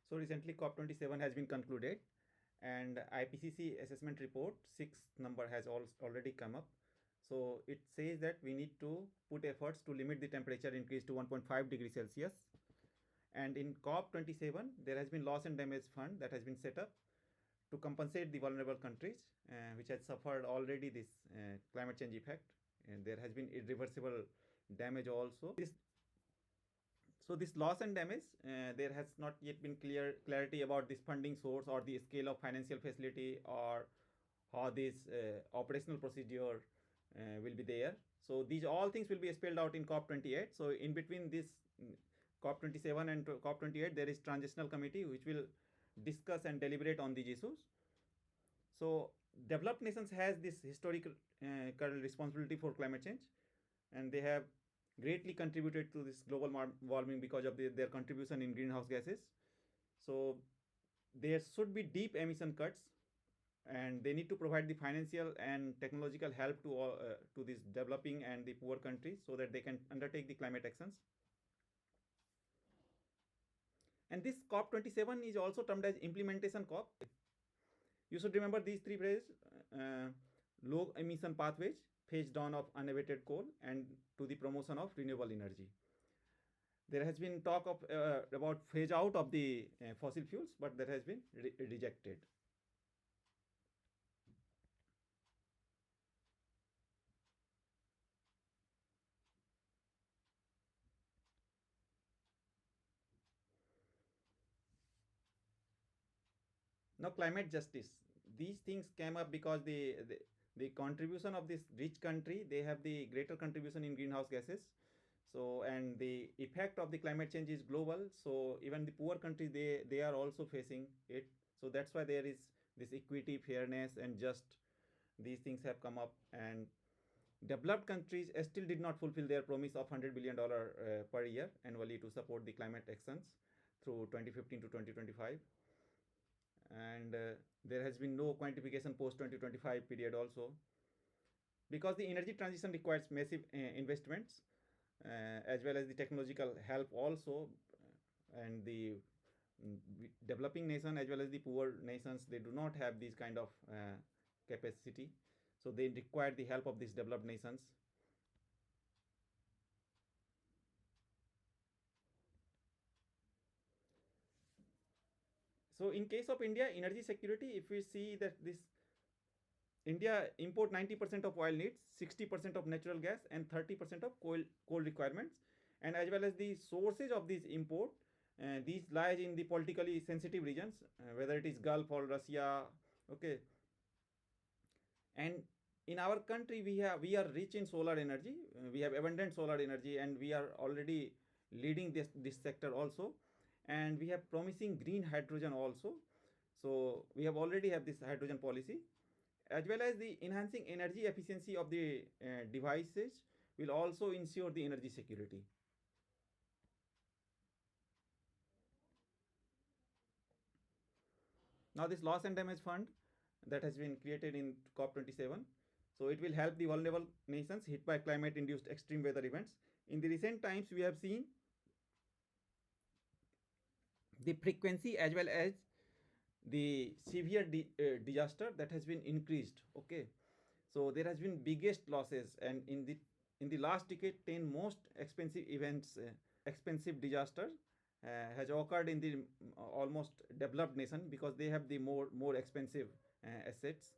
So recently COP27 has been concluded, and IPCC assessment report 6th number has already come up. So it says that we need to put efforts to limit the temperature increase to 1.5 degrees Celsius. And in COP27, there has been loss and damage fund that has been set up to compensate the vulnerable countries which had suffered already this climate change effect. And there has been irreversible damage also. So this loss and damage, there has not yet been clarity about this funding source or the scale of financial facility or how this operational procedure will be there. So these all things will be spelled out in COP28. So in between this COP27 and COP28, there is transitional committee which will discuss and deliberate on these issues. So developed nations has this historical responsibility for climate change, and they have greatly contributed to this global warming because of their contribution in greenhouse gases. So there should be deep emission cuts, and they need to provide the financial and technological help to these developing and the poor countries so that they can undertake the climate actions. And this COP27 is also termed as implementation COP. You should remember these three phrases: low emission pathways, phase down of unabated coal, and to the promotion of renewable energy. There has been talk of about phase out of the fossil fuels, but that has been rejected. Now, climate justice. These things came up because the contribution of this rich country, they have the greater contribution in greenhouse gases. So, and the effect of the climate change is global. So even the poor countries, they are also facing it. So that's why there is this equity, fairness, and just these things have come up. And developed countries still did not fulfill their promise of $100 billion per year annually to support the climate actions through 2015 to 2025. And there has been no quantification post 2025 period also, because the energy transition requires massive investments as well as the technological help also. And the developing nation as well as the poor nations, they do not have this kind of capacity, so they require the help of these developed nations. So in case of India energy security, if we see that this India import 90% of oil needs, 60% of natural gas, and 30% of coal requirements. And as well as the sources of this import, these lies in the politically sensitive regions, whether it is Gulf or Russia. Okay. And in our country, we are rich in solar energy. We have abundant solar energy, and we are already leading this sector also. And we have promising green hydrogen also. So we have already have this hydrogen policy, as well as the enhancing energy efficiency of the devices will also ensure the energy security. Now this loss and damage fund that has been created in COP27, so it will help the vulnerable nations hit by climate induced extreme weather events. In the recent times, we have seen the frequency as well as the severe disaster that has been increased. Okay, so there has been biggest losses, and in the last decade, 10 most expensive events, expensive disaster has occurred in the almost developed nation, because they have the more expensive assets.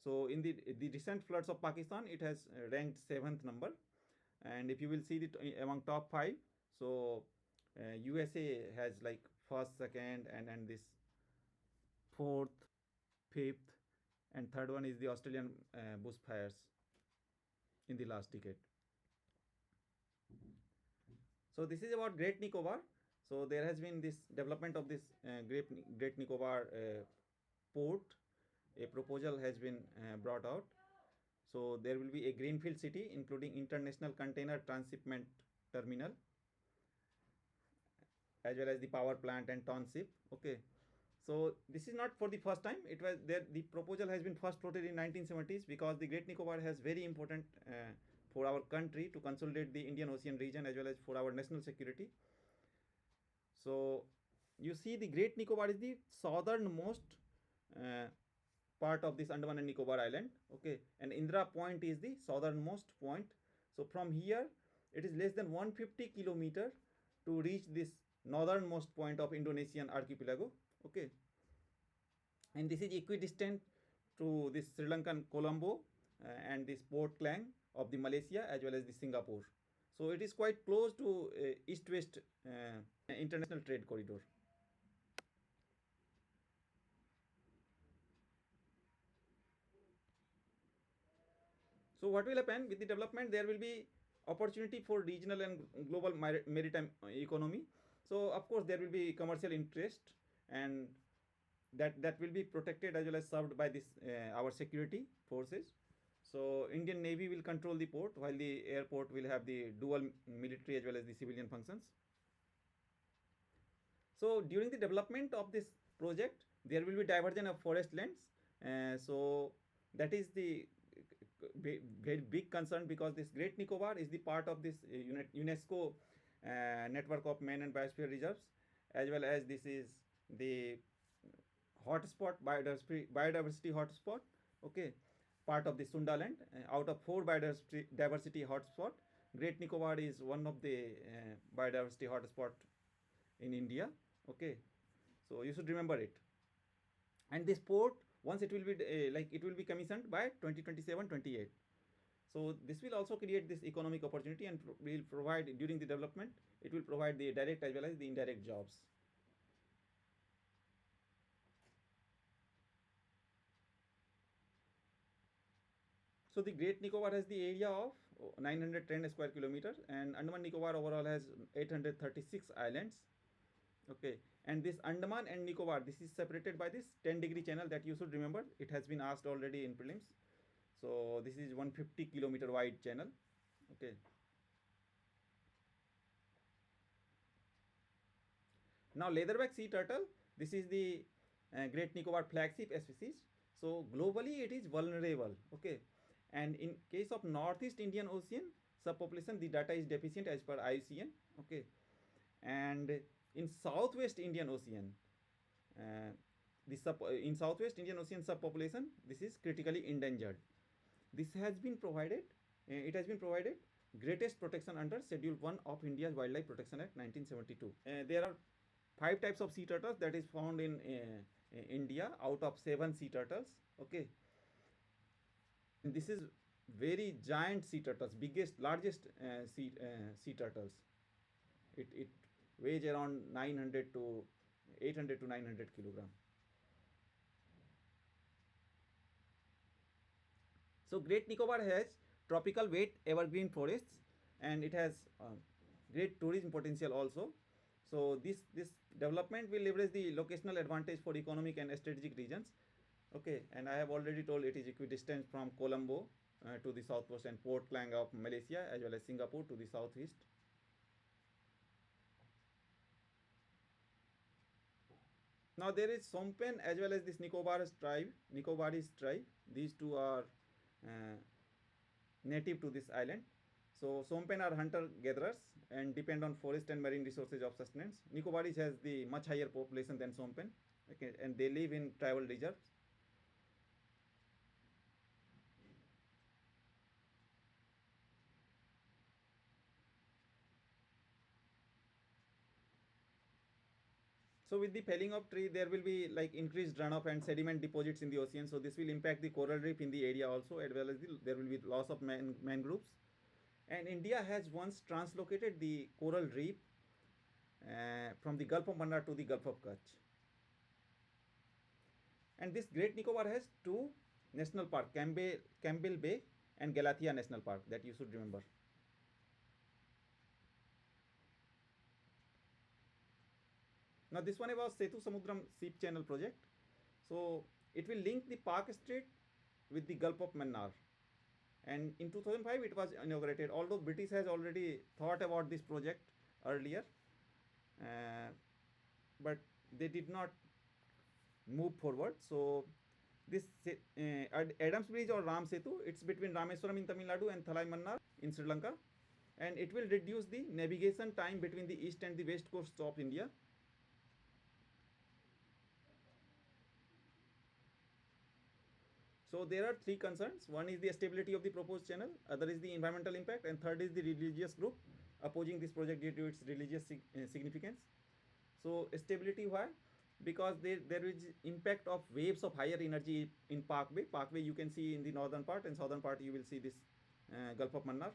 So in the recent floods of Pakistan, it has ranked 7th number. And if you will see among top 5, so USA has like first, second, and this fourth, fifth, and third one is the Australian bushfires in the last decade. So this is about Great Nicobar. So there has been this development of this Great Nicobar port. A proposal has been brought out. So there will be a greenfield city, including international container transshipment terminal, as well as the power plant and township. Okay. So this is not for the first time. It was there. The proposal has been first floated in 1970s, because the Great Nicobar has very important for our country to consolidate the Indian Ocean region as well as for our national security. So you see the Great Nicobar is the southernmost uh, part of this Andaman and Nicobar island. Okay, and Indra Point is the southernmost point. So from here, it is less than 150 kilometer to reach this northernmost point of Indonesian archipelago. Okay, and this is equidistant to this Sri Lankan Colombo and this Port Klang of the Malaysia as well as the Singapore. So it is quite close to east-west international trade corridor. So what will happen with the development? There will be opportunity for regional and global maritime economy. So of course there will be commercial interest, and that will be protected as well as served by this our security forces. So Indian Navy will control the port while the airport will have the dual military as well as the civilian functions. So during the development of this project, there will be diversion of forest lands. So that is the very big concern, because this Great Nicobar is the part of this UNESCO network of man and biosphere reserves, as well as this is the hotspot, biodiversity hotspot. Okay, part of the Sundaland. Out of 4 biodiversity hotspot, Great Nicobar is one of the biodiversity hotspot in India. Okay, so you should remember it. And this port, once it will be it will be commissioned by 2027-28. So this will also create this economic opportunity and will provide during the development. It will provide the direct as well as the indirect jobs. So the Great Nicobar has the area of 910 square kilometers, and Andaman Nicobar overall has 836 islands. Okay, and this Andaman and Nicobar, this is separated by this 10-degree channel that you should remember. It has been asked already in prelims. So this is 150-kilometer wide channel. Okay. Now Leatherback Sea Turtle, this is the Great Nicobar flagship species. So globally it is vulnerable. Okay, and in case of Northeast Indian Ocean subpopulation, the data is deficient as per IUCN. Okay, and in Southwest Indian Ocean, in Southwest Indian Ocean subpopulation, this is critically endangered. This has been provided. It has been provided greatest protection under Schedule 1 of India's Wildlife Protection Act 1972. There are 5 types of sea turtles that is found in India out of 7 sea turtles. Okay, and this is very giant sea turtles, largest sea turtles. It weighs around 900 to 800 to 900 kilogram. So Great Nicobar has tropical wet evergreen forests, and it has great tourism potential also. So this development will leverage the locational advantage for economic and strategic regions. Okay, and I have already told it is equidistant from Colombo to the southwest, and Port Klang of Malaysia as well as Singapore to the southeast. Now there is Sompen as well as this Nicobarese tribe. These two are native to this island. So Sompen are hunter-gatherers and depend on forest and marine resources of sustenance. Nicobarese has the much higher population than Sompen. Okay, and they live in tribal reserves. So with the felling of tree, there will be like increased runoff and sediment deposits in the ocean. So this will impact the coral reef in the area also, as well as there will be loss of mangroves. And India has once translocated the coral reef from the Gulf of Mannar to the Gulf of Kutch. And this Great Nicobar has 2 national parks, Campbell Bay and Galathea National Park, that you should remember. Now this one was Setu Samudram Ship Channel project. So it will link the Palk Strait with the Gulf of Mannar. And in 2005 it was inaugurated, although British has already thought about this project earlier, but they did not move forward. So this Adams Bridge or Ram Setu, it's between Rameswaram in Tamil Nadu and Thalai Mannar in Sri Lanka, and it will reduce the navigation time between the east and the west coast of India. So there are three concerns. One is the stability of the proposed channel, other is the environmental impact, and third is the religious group opposing this project due to its religious significance. So stability, why? Because there is impact of waves of higher energy in Parkway. Parkway you can see in the northern part, and southern part you will see this Gulf of Mannar.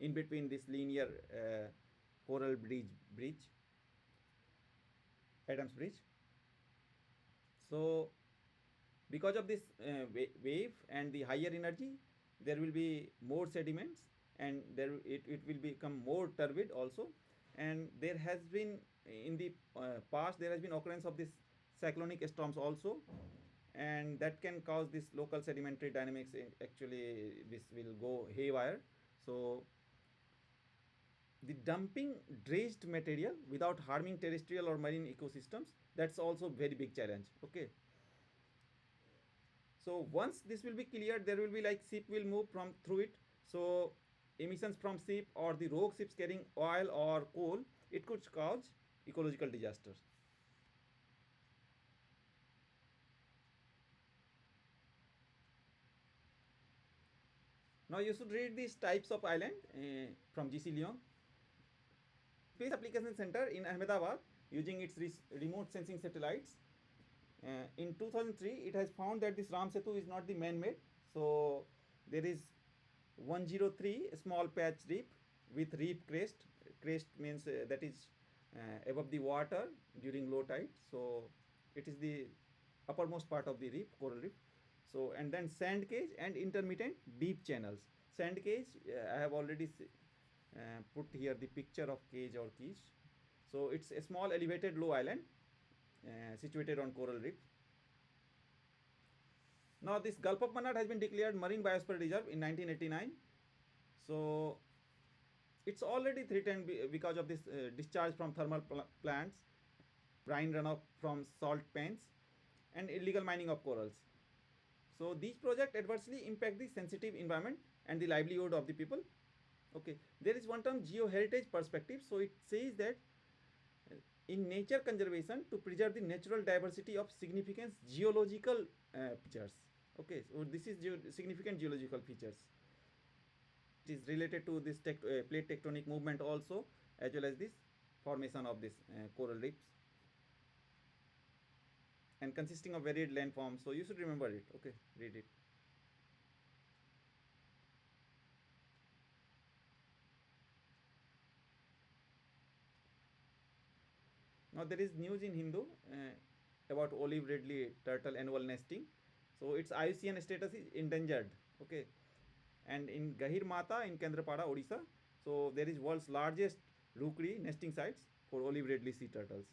In between this linear coral bridge, Adams Bridge. So because of this wave and the higher energy, there will be more sediments, and it will become more turbid also. And there has been in the past there has been occurrence of this cyclonic storms also, and that can cause this local sedimentary dynamics. Actually this will go haywire. So the dumping dredged material without harming terrestrial or marine ecosystems, that's also very big challenge. Okay, so once this will be cleared, there will be like ship will move from through it. So emissions from ship or the rogue ships carrying oil or coal, it could cause ecological disasters. Now you should read these types of island from GC Leong. Space Application Center in Ahmedabad, using its remote sensing satellites, in 2003 it has found that this Ram Setu is not the man-made. So there is 103 small patch reef with reef crest. Crest means that is above the water during low tide. So it is the uppermost part of the reef, coral reef. So and then sand cage and intermittent deep channels. Sand cage, I have already put here the picture of cage or quiche. So it's a small elevated low island situated on coral reef. Now this Gulf of Mannar has been declared Marine Biosphere Reserve in 1989. So it's already threatened because of this discharge from thermal plants, brine runoff from salt pans, and illegal mining of corals. So these projects adversely impact the sensitive environment and the livelihood of the people. Okay, there is one term, geoheritage perspective. So it says that in nature conservation, to preserve the natural diversity of significant geological features. Okay, so this is significant geological features. It is related to this plate tectonic movement also, as well as this formation of this coral reefs, and consisting of varied landforms. So you should remember it. Okay, read it. Now there is news in Hindu about olive Ridley turtle annual nesting. So its IUCN status is endangered. Okay, and in Gahir Mata in Kendrapada, Odisha, so there is world's largest rookery nesting sites for olive Ridley sea turtles.